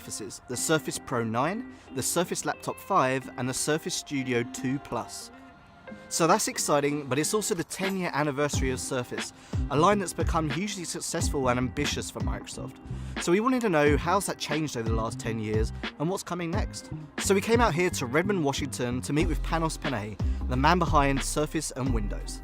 Surfaces, the Surface Pro 9, the Surface Laptop 5 and the Surface Studio 2 Plus. So that's exciting, but it's also the 10-year anniversary of Surface, a line that's become hugely successful and ambitious for Microsoft. So we wanted to know how's that changed over the last 10 years and what's coming next. So we came out here to Redmond, Washington to meet with Panos Panay, the man behind Surface and Windows.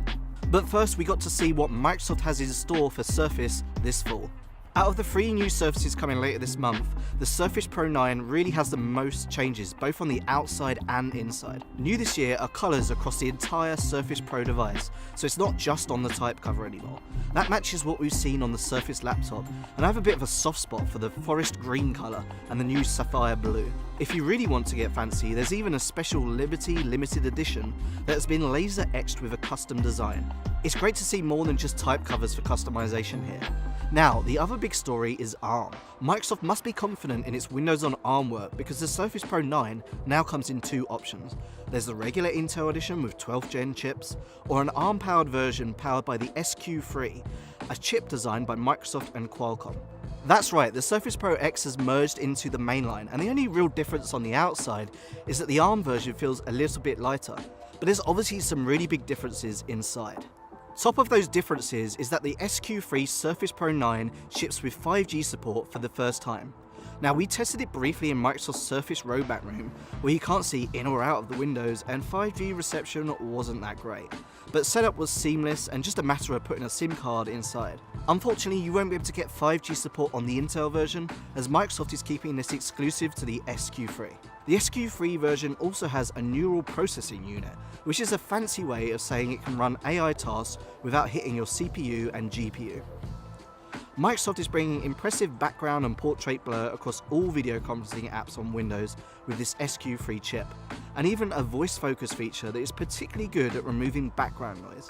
But first we got to see what Microsoft has in store for Surface this fall. Out of the 3 new Surfaces coming later this month, the Surface Pro 9 really has the most changes, both on the outside and inside. New this year are colours across the entire Surface Pro device, so it's not just on the type cover anymore. That matches what we've seen on the Surface laptop, and I have a bit of a soft spot for the forest green colour and the new sapphire blue. If you really want to get fancy, there's even a special Liberty limited edition that has been laser etched with a custom design. It's great to see more than just type covers for customization here. Now, the other big story is ARM. Microsoft must be confident in its Windows on ARM work because the Surface Pro 9 now comes in 2 options. There's the regular Intel edition with 12th gen chips, or an ARM powered version powered by the SQ3, a chip designed by Microsoft and Qualcomm. That's right, the Surface Pro X has merged into the mainline, and the only real difference on the outside is that the ARM version feels a little bit lighter, but there's obviously some really big differences inside. Top of those differences is that the SQ3 Surface Pro 9 ships with 5G support for the first time. Now, we tested it briefly in Microsoft's Surface roadback room, where you can't see in or out of the windows, and 5G reception wasn't that great. But setup was seamless and just a matter of putting a SIM card inside. Unfortunately, you won't be able to get 5G support on the Intel version, as Microsoft is keeping this exclusive to the SQ3. The SQ3 version also has a neural processing unit, which is a fancy way of saying it can run AI tasks without hitting your CPU and GPU. Microsoft is bringing impressive background and portrait blur across all video conferencing apps on Windows with this SQ3 chip, and even a voice focus feature that is particularly good at removing background noise.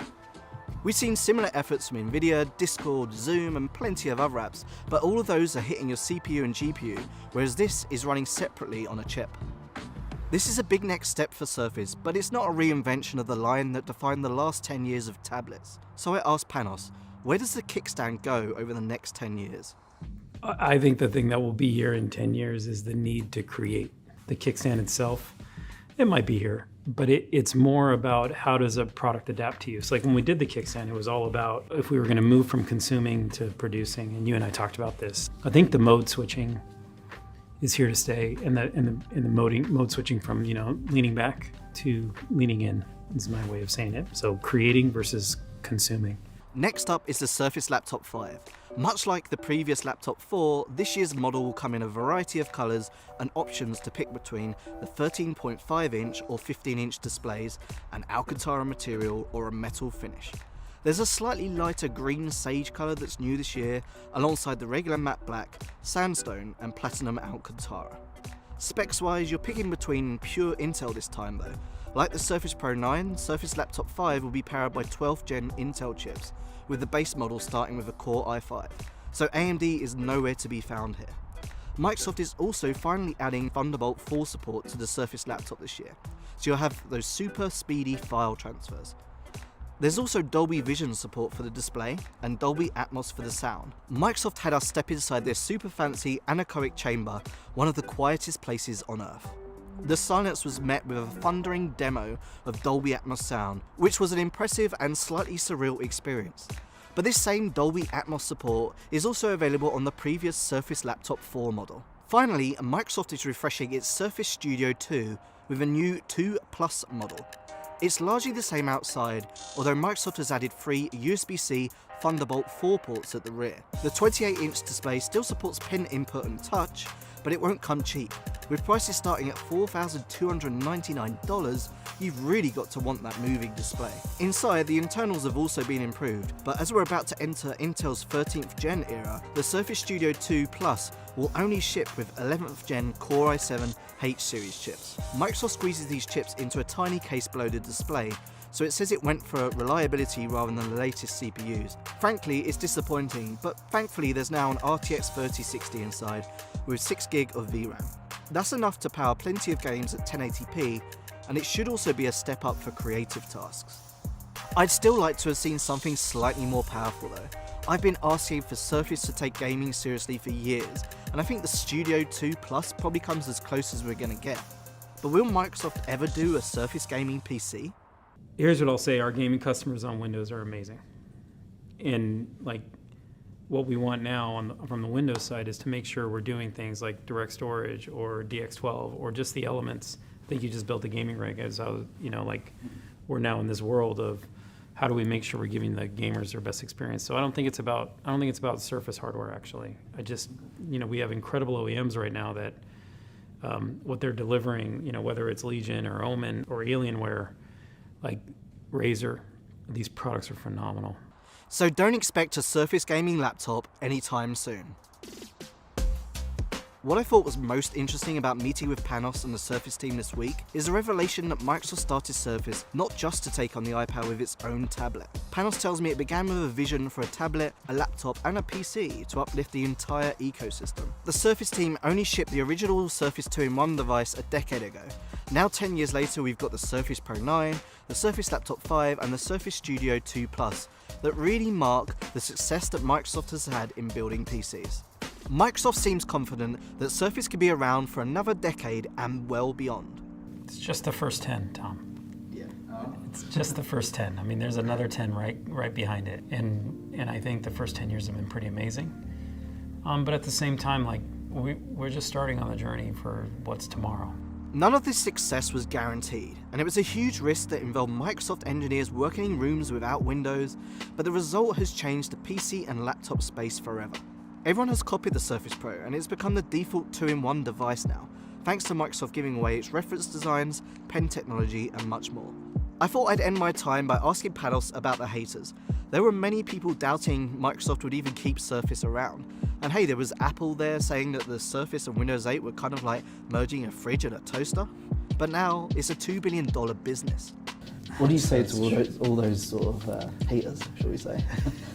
We've seen similar efforts from Nvidia, Discord, Zoom and plenty of other apps, but all of those are hitting your CPU and GPU, whereas this is running separately on a chip. This is a big next step for Surface, but it's not a reinvention of the line that defined the last 10 years of tablets. So I asked Panos, where does the kickstand go over the next 10 years? I think the thing that will be here in 10 years is the need to create. The kickstand itself, it might be here, but it's more about how does a product adapt to you. So like when we did the kickstand, it was all about if we were going to move from consuming to producing, and you and I talked about this. I think the mode switching is here to stay, and the mode switching from leaning back to leaning in is my way of saying it. So creating versus consuming. Next up is the Surface Laptop 5. Much like the previous Laptop 4, this year's model will come in a variety of colours and options to pick between the 13.5 inch or 15 inch displays, an Alcantara material or a metal finish. There's a slightly lighter green sage colour that's new this year, alongside the regular matte black, sandstone and platinum Alcantara. Specs wise, you're picking between pure Intel this time though. Like the Surface Pro 9, Surface Laptop 5 will be powered by 12th gen Intel chips, with the base model starting with a Core i5, so AMD is nowhere to be found here. Microsoft is also finally adding Thunderbolt 4 support to the Surface Laptop this year, so you'll have those super speedy file transfers. There's also Dolby Vision support for the display and Dolby Atmos for the sound. Microsoft had us step inside their super fancy anechoic chamber, one of the quietest places on Earth. The silence was met with a thundering demo of Dolby Atmos sound, which was an impressive and slightly surreal experience. But this same Dolby Atmos support is also available on the previous Surface Laptop 4 model. Finally, Microsoft is refreshing its Surface Studio 2 with a new 2 Plus model. It's largely the same outside, although Microsoft has added 3 USB-C Thunderbolt 4 ports at the rear. The 28-inch display still supports pen input and touch, but it won't come cheap. With prices starting at $4,299, you've really got to want that moving display. Inside, the internals have also been improved, but as we're about to enter Intel's 13th gen era, the Surface Studio 2 Plus will only ship with 11th gen Core i7 H-series chips. Microsoft squeezes these chips into a tiny case below the display, so it says it went for reliability rather than the latest CPUs. Frankly, it's disappointing, but thankfully there's now an RTX 3060 inside with 6GB of VRAM. That's enough to power plenty of games at 1080p, and it should also be a step up for creative tasks. I'd still like to have seen something slightly more powerful though. I've been asking for Surface to take gaming seriously for years, and I think the Studio 2 Plus probably comes as close as we're going to get. But will Microsoft ever do a Surface gaming PC? Here's what I'll say. Our gaming customers on Windows are amazing. And like what we want now from the Windows side is to make sure we're doing things like direct storage or DX12 or just the elements. I think you just built a gaming rig as I was, like we're now in this world of how do we make sure we're giving the gamers their best experience. So I don't think it's about Surface hardware actually. We have incredible OEMs right now that what they're delivering, whether it's Legion or Omen or Alienware, like Razer, these products are phenomenal. So don't expect a Surface gaming laptop anytime soon. What I thought was most interesting about meeting with Panos and the Surface team this week is the revelation that Microsoft started Surface not just to take on the iPad with its own tablet. Panos tells me it began with a vision for a tablet, a laptop and a PC to uplift the entire ecosystem. The Surface team only shipped the original Surface 2-in-1 device a decade ago. Now 10 years later we've got the Surface Pro 9, the Surface Laptop 5 and the Surface Studio 2 Plus that really mark the success that Microsoft has had in building PCs. Microsoft seems confident that Surface could be around for another decade and well beyond. It's just the first 10, Tom. Yeah. It's just the first 10. I mean, there's another 10 right behind it. And I think the first 10 years have been pretty amazing. But at the same time, like we're just starting on the journey for what's tomorrow. None of this success was guaranteed, and it was a huge risk that involved Microsoft engineers working in rooms without windows, but the result has changed the PC and laptop space forever. Everyone has copied the Surface Pro, and it's become the default 2-in-1 device now, thanks to Microsoft giving away its reference designs, pen technology, and much more. I thought I'd end my time by asking Panos about the haters. There were many people doubting Microsoft would even keep Surface around. And hey, there was Apple there saying that the Surface and Windows 8 were kind of like merging a fridge and a toaster. But now it's a $2 billion business. What do you say to all those sort of haters, shall we say?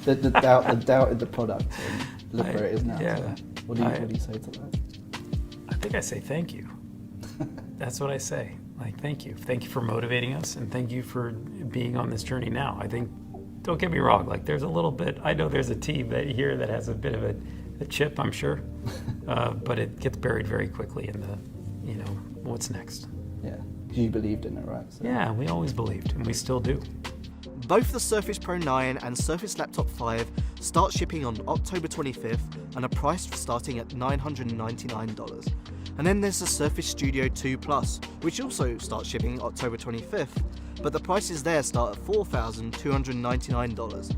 the doubt in the product and look where it is now. Yeah. So what do you say to that? I think I say thank you. That's what I say. Like, thank you. Thank you for motivating us, and thank you for being on this journey now. I think, don't get me wrong, like there's a little bit, I know there's a team here that has a bit of a chip, I'm sure, but it gets buried very quickly in the, what's next. Yeah, you believed in it, right? So. Yeah, we always believed, and we still do. Both the Surface Pro 9 and Surface Laptop 5 start shipping on October 25th and are priced starting at $999. And then there's the Surface Studio 2 Plus, which also starts shipping October 25th, but the prices there start at $4,299.